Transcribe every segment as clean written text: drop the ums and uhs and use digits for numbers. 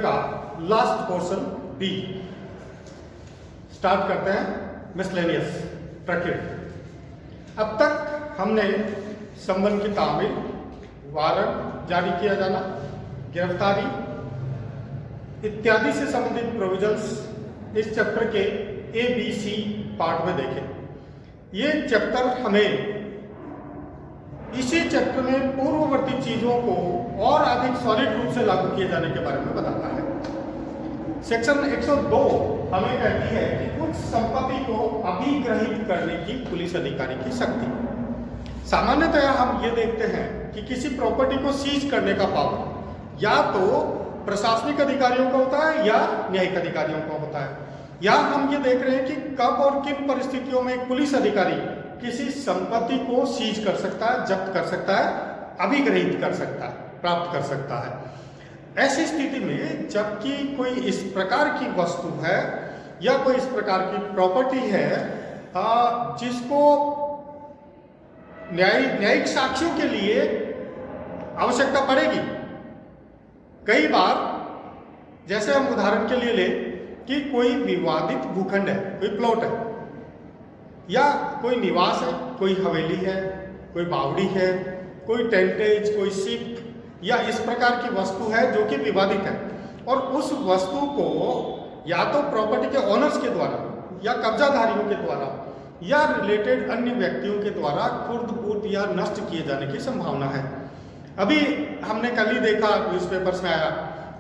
का last portion B start करते हैं। मिसलेनियस प्रकृति। अब तक हमने संबंध की तामील, वारंट जारी किया जाना, गिरफ्तारी इत्यादि से संबंधित प्रोविजंस इस चैप्टर के ABC पार्ट में देखे। ये चैप्टर हमें इसी चैप्टर में पूर्ववर्ती चीजों को और अधिक सॉलिड रूप से लागू किए जाने के बारे में बताता है। सेक्शन 102 हमें कहती है कि कुछ संपत्ति को अभिग्रहित करने की पुलिस अधिकारी की शक्ति। सामान्यतः हम ये देखते हैं कि किसी प्रॉपर्टी को सीज करने का पावर या तो प्रशासनिक अधिकारियों का होता है या न्यायिक अधिकारियों का होता है। या हम ये देख रहे हैं कि कब और किन परिस्थितियों में एक पुलिस अधिकारी किसी संपत्ति को सीज कर सकता है, जब्त कर सकता है, अभिग्रहित कर सकता है, प्राप्त कर सकता है। ऐसी स्थिति में जबकि कोई इस प्रकार की वस्तु है या कोई इस प्रकार की प्रॉपर्टी है जिसको न्यायिक साक्ष्यों के लिए आवश्यकता पड़ेगी। कई बार जैसे हम उदाहरण के लिए लें कि कोई विवादित भूखंड है, कोई प्लॉट है या कोई निवास है, कोई हवेली है, कोई बावड़ी है, कोई टेंटेज, कोई शिप या इस प्रकार की वस्तु है जो कि विवादित है और उस वस्तु को या तो प्रॉपर्टी के ओनर्स के द्वारा या कब्जाधारियों के द्वारा या रिलेटेड अन्य व्यक्तियों के द्वारा खुर्द-बुर्द या नष्ट किए जाने की संभावना है। अभी हमने कल ही देखा, न्यूज़पेपर्स में आया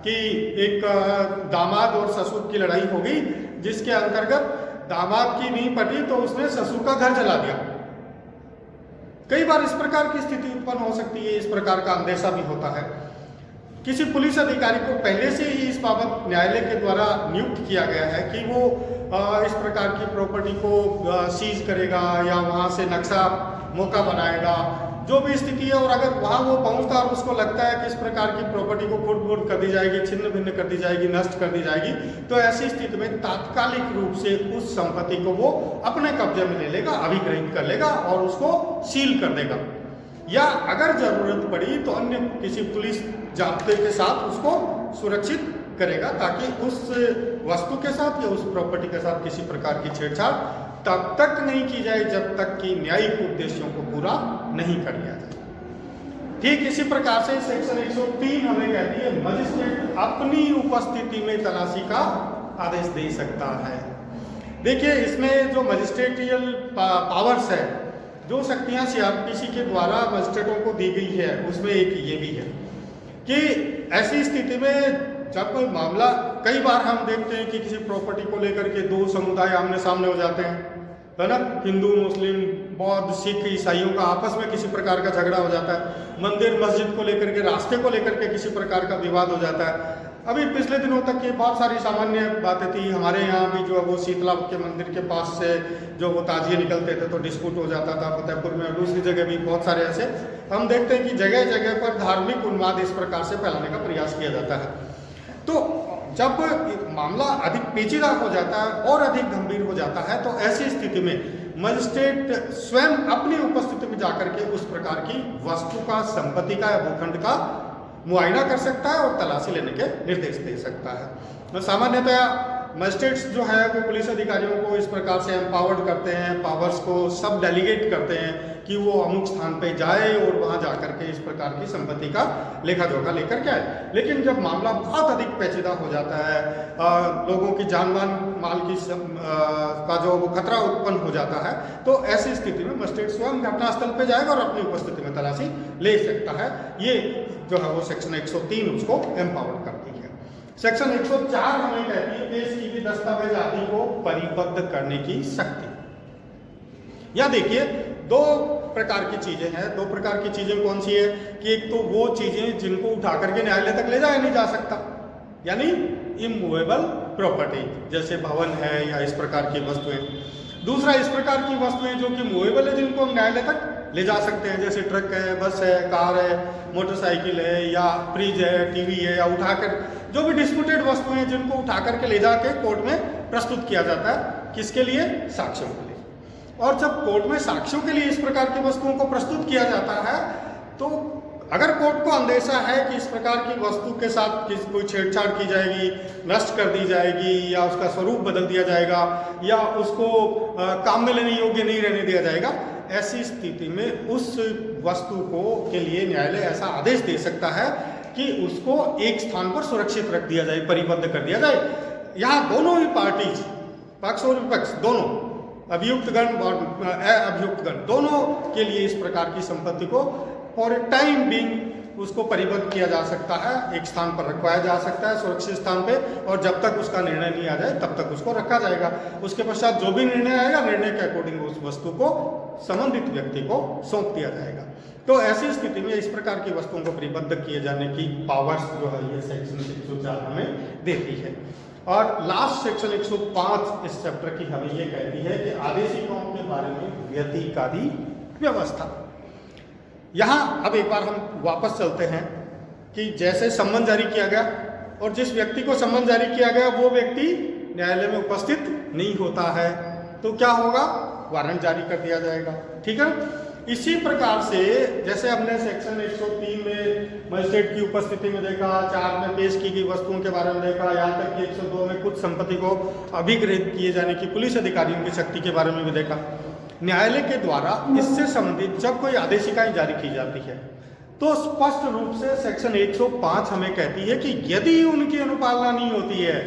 कि एक दामाद और ससुर की लड़ाई हो गई, जिसके अंतर्गत दामाद की नींव पटी तो उसने ससुर का घर जला दिया। कई बार इस प्रकार की स्थिति उत्पन्न हो सकती है, इस प्रकार का अंदेशा भी होता है। किसी पुलिस अधिकारी को पहले से ही इस बाबत न्यायालय के द्वारा नियुक्त किया गया है कि वो इस प्रकार की प्रॉपर्टी को सीज करेगा या वहाँ से नक्शा मौका बनाएगा, जो भी स्थिति है। और अगर वहाँ वो पहुँचता और उसको लगता है कि इस प्रकार की प्रॉपर्टी को खुर्द-बुर्द कर दी जाएगी, छिन्न भिन्न कर दी जाएगी, नष्ट कर दी जाएगी, तो ऐसी स्थिति में तात्कालिक रूप से उस संपत्ति को वो अपने कब्जे में ले लेगा, अभिग्रहित कर लेगा और उसको सील कर देगा। या अगर जरूरत पड़ी तो अन्य किसी पुलिस जाब्ते के साथ उसको सुरक्षित करेगा ताकि उस वस्तु के साथ या उस प्रॉपर्टी के साथ किसी प्रकार की छेड़छाड़ तब तक नहीं की जाए जब तक कि न्यायिक उद्देश्यों को पूरा नहीं कर लिया जाए। ठीक इसी प्रकार से सेक्शन 103 हमें कहती है मजिस्ट्रेट अपनी उपस्थिति में तलाशी का आदेश दे सकता है। देखिए, इसमें जो मजिस्ट्रेटियल पावर्स है, जो शक्तियां CRPC के द्वारा मजिस्ट्रेटों को दी गई है, उसमें एक ये भी है कि ऐसी स्थिति में जब कोई मामला, कई बार हम देखते हैं कि किसी प्रॉपर्टी को लेकर के दो समुदाय आमने सामने हो जाते हैं, है ना, हिंदू, मुस्लिम, बौद्ध, सिख, ईसाइयों का आपस में किसी प्रकार का झगड़ा हो जाता है, मंदिर मस्जिद को लेकर के, रास्ते को लेकर के किसी प्रकार का विवाद हो जाता है। अभी पिछले दिनों तक ये बहुत सारी सामान्य बातें थी। हमारे यहाँ भी जो है वो शीतला के मंदिर के पास से जो वो ताजिए निकलते थे तो डिस्प्यूट हो जाता था फतेहपुर में, और दूसरी जगह भी बहुत सारे ऐसे हम देखते हैं कि जगह जगह पर धार्मिक उन्माद इस प्रकार से फैलाने का प्रयास किया जाता है। तो जब मामला अधिक पेचीदा हो जाता है और अधिक गंभीर हो जाता है तो ऐसी स्थिति में मजिस्ट्रेट स्वयं अपनी उपस्थिति में जाकर के उस प्रकार की वस्तु का, संपत्ति का या भूखंड का मुआयना कर सकता है और तलाशी लेने के निर्देश दे सकता है। सामान्यतः मजिस्ट्रेट्स जो है वो पुलिस अधिकारियों को इस प्रकार से एम्पावर्ड करते हैं, पावर्स को सब डेलीगेट करते हैं कि वो अमुक स्थान पे जाए और वहाँ जाकर के इस प्रकार की संपत्ति का लेखा जोखा लेकर के आए। लेकिन जब मामला बहुत अधिक पेचीदा हो जाता है, लोगों की जान माल की का जो वो खतरा उत्पन्न हो जाता है, तो ऐसी स्थिति में मजिस्ट्रेट स्वयं घटनास्थल पे जाएगा और अपनी उपस्थिति में तलाशी ले सकता है। ये जो है वो सेक्शन 103 उसको एम्पावर्ड करती है। सेक्शन 104 हमें कहती है पेश की गई दस्तावेज आदि को परिबद्ध करने की शक्ति। या देखिए, दो प्रकार की चीजें हैं। दो प्रकार की चीजें कौन सी है कि एक तो वो चीजें जिनको उठा करके न्यायालय तक ले जाया नहीं जा सकता, यानी इमूवेबल प्रॉपर्टी, जैसे भवन है या इस प्रकार की वस्तुएं। दूसरा इस प्रकार की वस्तुएं जो कि मूवेबल है, जिनको हम न्यायालय तक ले जा सकते हैं, जैसे ट्रक है, बस है, कार है, मोटरसाइकिल है या फ्रिज है, टीवी है, या उठाकर जो भी डिस्प्यूटेड वस्तुएं हैं जिनको उठा करके ले जाके कोर्ट में प्रस्तुत किया जाता है। किसके लिए? साक्ष्यों के लिए। और जब कोर्ट में साक्ष्यों के लिए इस प्रकार की वस्तुओं को प्रस्तुत किया जाता है तो अगर कोर्ट को अंदेशा है कि इस प्रकार की वस्तु के साथ कोई छेड़छाड़ की जाएगी, नष्ट कर दी जाएगी, या उसका स्वरूप बदल दिया जाएगा, या उसको काम में लेने योग्य नहीं रहने दिया जाएगा, ऐसी स्थिति में उस वस्तु को के लिए न्यायालय ऐसा आदेश दे सकता है कि उसको एक स्थान पर सुरक्षित रख दिया जाए, परिबद्ध कर दिया जाए। यहाँ दोनों ही पार्टीज, पक्ष और विपक्ष दोनों, अभियुक्तगण और अभियुक्तगण दोनों के लिए इस प्रकार की संपत्ति को फॉर ए टाइम बीइंग उसको परिबद्ध किया जा सकता है, एक स्थान पर रखवाया जा सकता है सुरक्षित स्थान पे, और जब तक उसका निर्णय नहीं आ जाए तब तक उसको रखा जाएगा। उसके पश्चात जो भी निर्णय आएगा, निर्णय के अकॉर्डिंग उस वस्तु को संबंधित व्यक्ति को सौंप दिया जाएगा। तो ऐसी स्थिति में इस प्रकार की वस्तुओं को परिबद्ध किए जाने की पावर्स जो है ये सेक्शन 104 हमें देती है। और लास्ट सेक्शन 105 इस चैप्टर की हमें ये कहती है कि आदेशिकाओं के बारे में व्यतिकारी व्यवस्था। यहाँ अब एक बार हम वापस चलते हैं कि जैसे सम्मन जारी किया गया और जिस व्यक्ति को सम्मन जारी किया गया वो व्यक्ति न्यायालय में उपस्थित नहीं होता है, तो क्या होगा, वारंट जारी कर दिया जाएगा। ठीक है, इसी प्रकार से जैसे हमने सेक्शन 103 में मजिस्ट्रेट की उपस्थिति में देखा, 4 में पेश की गई वस्तुओं के बारे में देखा, यहाँ तक कि 102 में कुछ संपत्ति को अभिगृहित किए जाने की पुलिस अधिकारियों की शक्ति के बारे में भी देखा। न्यायालय के द्वारा इससे संबंधित जब कोई आदेशिकाएं जारी की जाती है तो स्पष्ट रूप से सेक्शन 105 हमें कहती है कि यदि उनकी अनुपालना नहीं होती है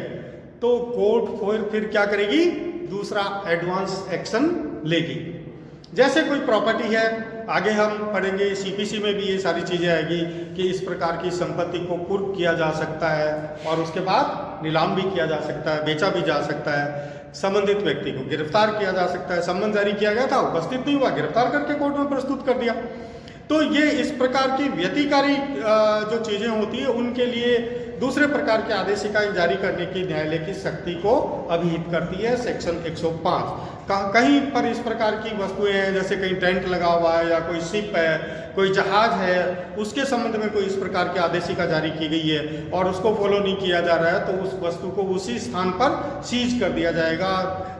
तो कोर्ट फिर क्या करेगी, दूसरा एडवांस एक्शन लेगी। जैसे कोई प्रॉपर्टी है, आगे हम पढ़ेंगे सीपीसी में भी ये सारी चीज़ें आएगी कि इस प्रकार की संपत्ति को कुर्क किया जा सकता है और उसके बाद नीलाम भी किया जा सकता है, बेचा भी जा सकता है, संबंधित व्यक्ति को गिरफ्तार किया जा सकता है। सम्मन जारी किया गया था, उपस्थित नहीं हुआ, गिरफ्तार करके कोर्ट में प्रस्तुत कर दिया। तो ये इस प्रकार की व्यतिकारी जो चीज़ें होती है उनके लिए दूसरे प्रकार के आदेशिकाएं जारी करने की न्यायालय की शक्ति को अभिहित करती है सेक्शन 105। कहीं पर इस प्रकार की वस्तुएं हैं, जैसे कहीं टेंट लगा हुआ है या कोई शिप है, कोई जहाज है, उसके संबंध में कोई इस प्रकार की आदेशिका जारी की गई है और उसको फॉलो नहीं किया जा रहा है, तो उस वस्तु को उसी स्थान पर सीज कर दिया जाएगा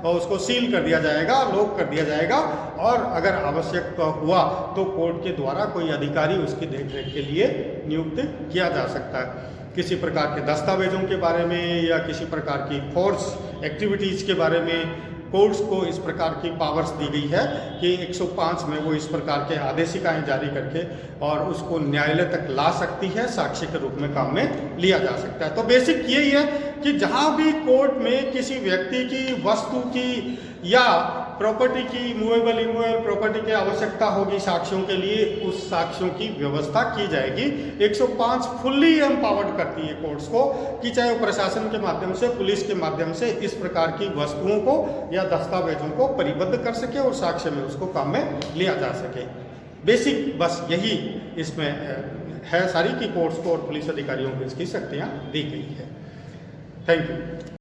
और उसको सील कर दिया जाएगा, लॉक कर दिया जाएगा, और अगर आवश्यक हुआ तो कोर्ट के द्वारा कोई अधिकारी उसकी देखरेख के लिए नियुक्त किया जा सकता है। किसी प्रकार के दस्तावेजों के बारे में या किसी प्रकार की फोर्स एक्टिविटीज़ के बारे में कोर्ट्स को इस प्रकार की पावर्स दी गई है कि 105 में वो इस प्रकार के आदेशिकाएं जारी करके और उसको न्यायालय तक ला सकती है, साक्ष्य के रूप में काम में लिया जा सकता है। तो बेसिक यही है कि जहां भी कोर्ट में किसी व्यक्ति की, वस्तु की या प्रॉपर्टी की, मूवेबल इमूवेबल प्रॉपर्टी की आवश्यकता होगी साक्ष्यों के लिए, उस साक्ष्यों की व्यवस्था की जाएगी। 105 फुल्ली एम्पावर्ड करती है कोर्ट्स को कि चाहे वो प्रशासन के माध्यम से, पुलिस के माध्यम से इस प्रकार की वस्तुओं को या दस्तावेजों को परिबद्ध कर सके और साक्ष्य में उसको काम में लिया जा सके। बेसिक बस यही इसमें है सारी की कोर्ट्स को और पुलिस अधिकारियों को इसकी शक्तियाँ दी गई है। Thank you.